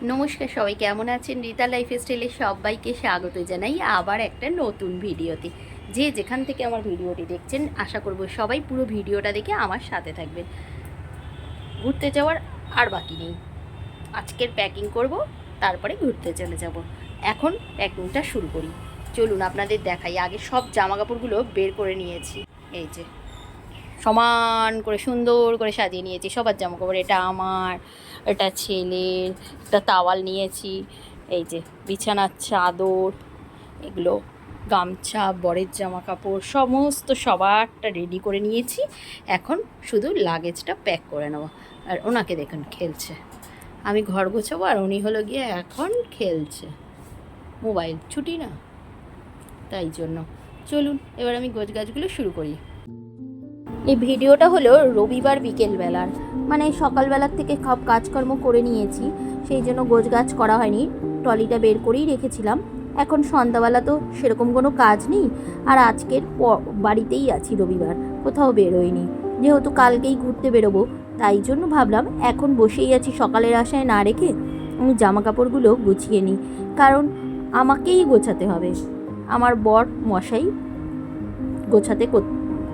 নমস্কার, সবাই কেমন আছেন? রীতা লাইফস্টাইলে সবাইকে স্বাগত জানাই আবার একটা নতুন ভিডিওতে। যে যেখান থেকে আমার ভিডিওটি দেখছেন, আশা করব সবাই পুরো ভিডিওটা দেখে আমার সাথে থাকবেন। ঘুরতে যাওয়ার আর বাকি নেই, আজকের প্যাকিং করব, তারপরে ঘুরতে চলে যাব। এখন প্যাকিংটা শুরু করি, চলুন আপনাদের দেখাই। আগে সব জামা কাপড়গুলো বের করে নিয়েছি, এই যে সমান করে সুন্দর করে সাজিয়ে নিয়েছি সবার জামা কাপড়। এটা আমার, এটা ছেলের, একটা তাওয়াল নিয়েছি, এই যে বিছানার চাদর, এগুলো গামছা, বরের জামা কাপড় সমস্ত সবারটা রেডি করে নিয়েছি। এখন শুধু লাগেজটা প্যাক করে নেবো। আর ওনাকে দেখুন খেলছে, আমি ঘর গোছাবো আর উনি হলো গিয়ে এখন খেলছে মোবাইল, ছুটি না, তাই জন্য। চলুন এবার আমি গোছগাছগুলো শুরু করি। এই ভিডিওটা হলো রবিবার বিকেলবেলার, মানে সকালবেলার থেকে সব কাজকর্ম করে নিয়েছি, সেই জন্য গোছগাছ করা হয়নি, ট্রলিটা বের করেই রেখেছিলাম। এখন সন্ধ্যাবেলা তো সেরকম কোনো কাজ নেই, আর আজকের বাড়িতেই আছি, রবিবার কোথাও বেরোয়নি, যেহেতু কালকেই ঘুরতে বেরোবো, তাই জন্য ভাবলাম এখন বসেই আছি, সকালের আশায় না রেখে আমি জামা কাপড়গুলো গুছিয়ে নিই, কারণ আমাকেই গোছাতে হবে, আমার বর মশাই গোছাতে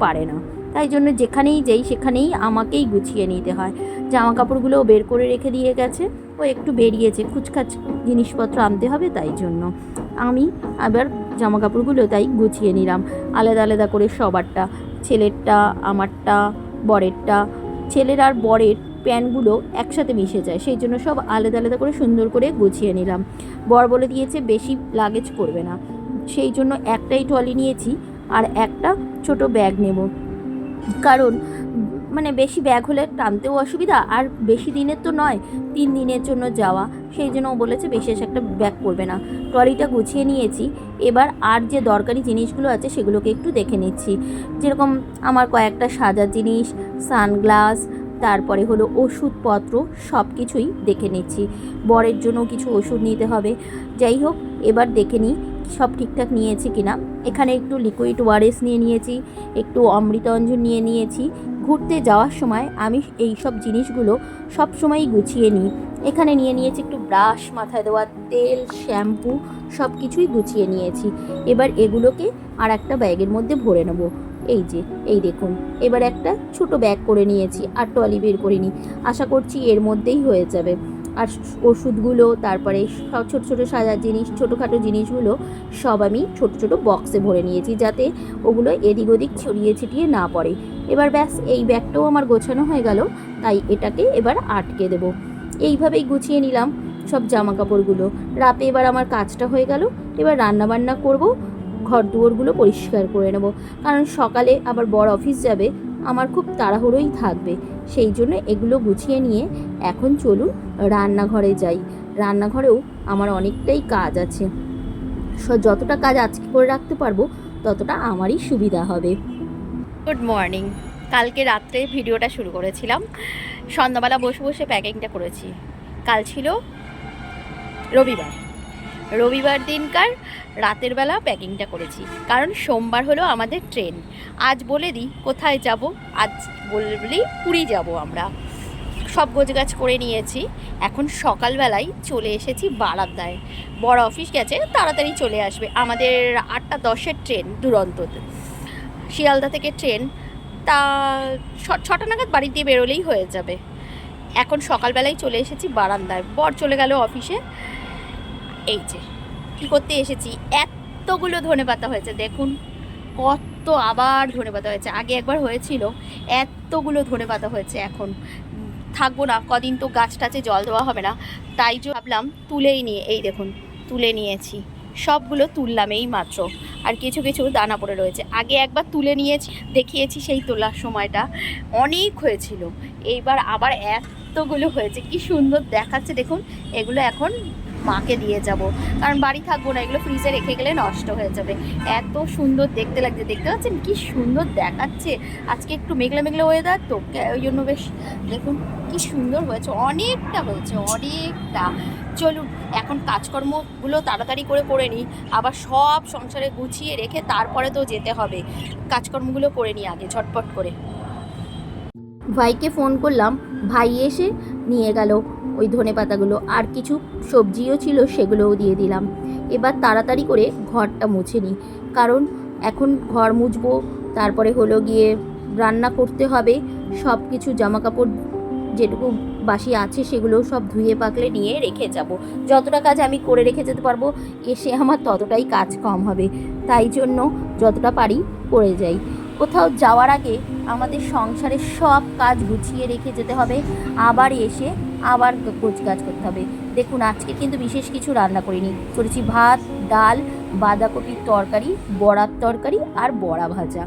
পারে না, তাই জন্য যেখানেই যাই সেখানেই আমাকেই গুছিয়ে নিতে হয়। জামা কাপড়গুলোও বের করে রেখে দিয়ে গেছে, ও একটু বেরিয়েছে, কুচকাচ জিনিসপত্র আনতে হবে, তাই জন্য আমি আবার জামা কাপড়গুলো তাই গুছিয়ে নিলাম আলাদা আলাদা করে সবারটা, ছেলেরটা, আমারটা, বরেরটা। ছেলের আর বরের প্যান্টগুলো একসাথে মিশে যায়, সেই জন্য সব আলাদা আলাদা করে সুন্দর করে গুছিয়ে নিলাম। বর বলে দিয়েছে বেশি লাগেজ করবে না, সেই জন্য একটাই ট্রলি নিয়েছি আর একটা ছোট ব্যাগ নেব, কারণ মানে বেশি ব্যাগ হলে টানতেও অসুবিধা, আর বেশি দিনের তো নয়, 3 দিনের জন্য যাওয়া, সেই জন্য ও বলেছে বিশেষ একটা ব্যাগ করবে না। ট্রলিটা গুছিয়ে নিয়েছি, এবার আর যে দরকারি জিনিসগুলো আছে সেগুলোকে একটু দেখে নিচ্ছি, যেরকম আমার কয়েকটা সাজার জিনিস, সানগ্লাস, তারপরে হলো ওষুধপত্র, সব কিছুই দেখে নিচ্ছি। বরের জন্য কিছু ওষুধ নিতে হবে, যাই হোক এবার দেখে নিই সব ঠিকঠাক নিয়েছি কিনা। এখানে একটু লিকুইড ওআরএস নিয়ে নিয়েছি, একটু অমৃতাঞ্জন নিয়ে নিয়েছি। ঘুরতে যাওয়ার সময় আমি এই সব জিনিসগুলো সব সময়ই গুছিয়ে নিই। এখানে নিয়ে নিয়েছি একটু ব্রাশ, মাথায় দেওয়ার তেল, শ্যাম্পু, সব কিছুই গুছিয়ে নিয়েছি। এবার এগুলোকে আর একটা ব্যাগের মধ্যে ভরে নেব। এই যে এই দেখুন, এবার একটা ছোট ব্যাগ করে নিয়েছি, আর ট্রলি বের করিনি, আশা করছি এর মধ্যেই হয়ে যাবে। আর ওষুধগুলো, তারপরে সব ছোটো ছোটো সাজার জিনিস, ছোটোখাটো জিনিসগুলো সব আমি ছোটো ছোটো বক্সে ভরে নিয়েছি, যাতে ওগুলো এদিক ওদিক ছড়িয়ে ছিটিয়ে না পড়ে। এবার ব্যাস এই ব্যাগটাও আমার গোছানো হয়ে গেল, তাই এটাকে এবার আটকে দেব। এইভাবেই গুছিয়ে নিলাম সব জামা কাপড়গুলো। রাতে এবার আমার কাজটা হয়ে গেল, এবার রান্নাবান্না করব, ঘর দুয়ারগুলো পরিষ্কার করে নেব, কারণ সকালে আবার বড় অফিস যাবে, আমার খুব তাড়াহুড়োই থাকবে, সেই জন্য এগুলো গুছিয়ে নিয়ে এখন চলুন রান্নাঘরে যাই। রান্নাঘরেও আমার অনেকটাই কাজ আছে, যতটা কাজ আজকে করে রাখতে পারবো ততটা আমারই সুবিধা হবে। Good morning. কালকে রাত্রে ভিডিওটা শুরু করেছিলাম, সন্ধ্যাবেলা বসে বসে প্যাকিংটা করেছি। কাল ছিল রবিবার, রবিবার দিনকার রাতের বেলা প্যাকিংটা করেছি, কারণ সোমবার হলো আমাদের ট্রেন। আজ বলে দিই কোথায় যাব, আজ বললেই পুরী যাব আমরা। সব গোছগাছ করে নিয়েছি, এখন সকালবেলায় চলে এসেছি বারান্দায়। বড় অফিস গেছে, তাড়াতাড়ি চলে আসবে, আমাদের 8:10-এর ট্রেন দুরন্ততে, শিয়ালদা থেকে ট্রেন, তা 6টা নাগাদ বাড়ি দিয়ে বেরোলেই হয়ে যাবে। এখন সকালবেলায় চলে এসেছি বারান্দায়, বর চলে গেল অফিসে। এই যে কী করতে এসেছি, এতগুলো ধনেপাতা হয়েছে দেখুন, কত আবার ধনেপাতা হয়েছে, আগে একবার হয়েছিল, এতগুলো ধনেপাতা হয়েছে। এখন থাকবো না কদিন, তো গাছ টাছে জল দেওয়া হবে না, তাই যে ভাবলাম তুলেই নিয়ে, এই দেখুন তুলে নিয়েছি, সবগুলো তুললাম এই মাত্র, আর কিছু কিছু দানা পড়ে রয়েছে। আগে একবার তুলে নিয়েছি, দেখিয়েছি সেই তোলার সময়টা, অনেক হয়েছিল, এইবার আবার এতগুলো হয়েছে, কি সুন্দর দেখাচ্ছে দেখুন। এগুলো এখন মাকে দিয়ে যাব, কারণ বাড়ি থাকবো না, এগুলো ফ্রিজে রেখে গেলে নষ্ট হয়ে যাবে। এত সুন্দর দেখতে লাগছে, দেখতে পাচ্ছেন কি সুন্দর দেখাচ্ছে। আজকে একটু মেঘলা মেঘলা ওয়েদার তো, ওই জন্য বেশ দেখুন কি সুন্দর হয়েছে, অনেকটা হয়েছে, অনেকটা। চলুন এখন কাজকর্মগুলো তাড়াতাড়ি করে নিই, আবার সব সংসারে গুছিয়ে রেখে তারপরে তো যেতে হবে। কাজকর্মগুলো করে নিই আগে ঝটপট করে। ভাইকে ফোন করলাম, ভাই এসে নিয়ে গেল ওই ধনেপাতাগুলো, আর কিছু সবজিও ছিল সেগুলোও দিয়ে দিলাম। এবার তাড়াতাড়ি করে ঘরটা মুছে নিই, কারণ এখন ঘর মুছবো, তারপরে হলো গিয়ে রান্না করতে হবে। সব কিছু জামাকাপড় যেটুকু বাসি আছে সেগুলোও সব ধুয়ে পাকলে নিয়ে রেখে যাব। যতটা কাজ আমি করে রেখে যেতে পারবো, এসে আমার ততটাই কাজ কম হবে, তাই জন্য যতটা পারি করে যাই। কোথাও যাওয়ার আগে আমাদের সংসারের সব কাজ গুছিয়ে রেখে যেতে হবে, আবার এসে আবার কাজ করতে হবে। দেখুন আজকে কিন্তু বিশেষ কিছু রান্না করিনি, করেছি ভাত, ডাল, বাঁধাকপির তরকারি, বড়ার তরকারি আর বড়া ভাজা।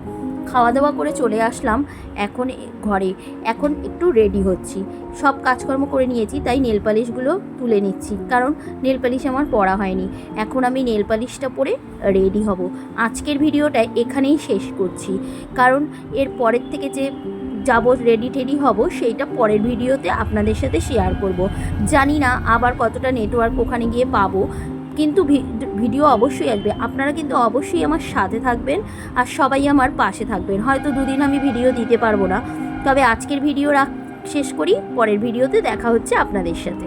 খাওয়া দাওয়া করে চলে আসলাম এখন ঘরে। এখন একটু রেডি হচ্ছি, সব কাজকর্ম করে নিয়েছি, তাই নেল পালিশগুলো তুলে নিচ্ছি, কারণ নেল পালিশ আমার পরা হয়নি। এখন আমি নেল পালিশটা পরে রেডি হব। আজকের ভিডিওটা এখানেই শেষ করছি, কারণ এর পরের থেকে যে যাব রেডি টেডি হব সেইটা পরের ভিডিওতে আপনাদের সাথে শেয়ার করব। জানি না আবার কতটা নেটওয়ার্ক ওখানে গিয়ে পাবো, কিন্তু ভিডিও অবশ্যই আসবে। আপনারা কিন্তু অবশ্যই আমার সাথে থাকবেন আর সবাই আমার পাশে থাকবেন। হয়তো দুদিন আমি ভিডিও দিতে পারবো না, তবে আজকের ভিডিও শেষ করি, পরের ভিডিওতে দেখা হচ্ছে আপনাদের সাথে।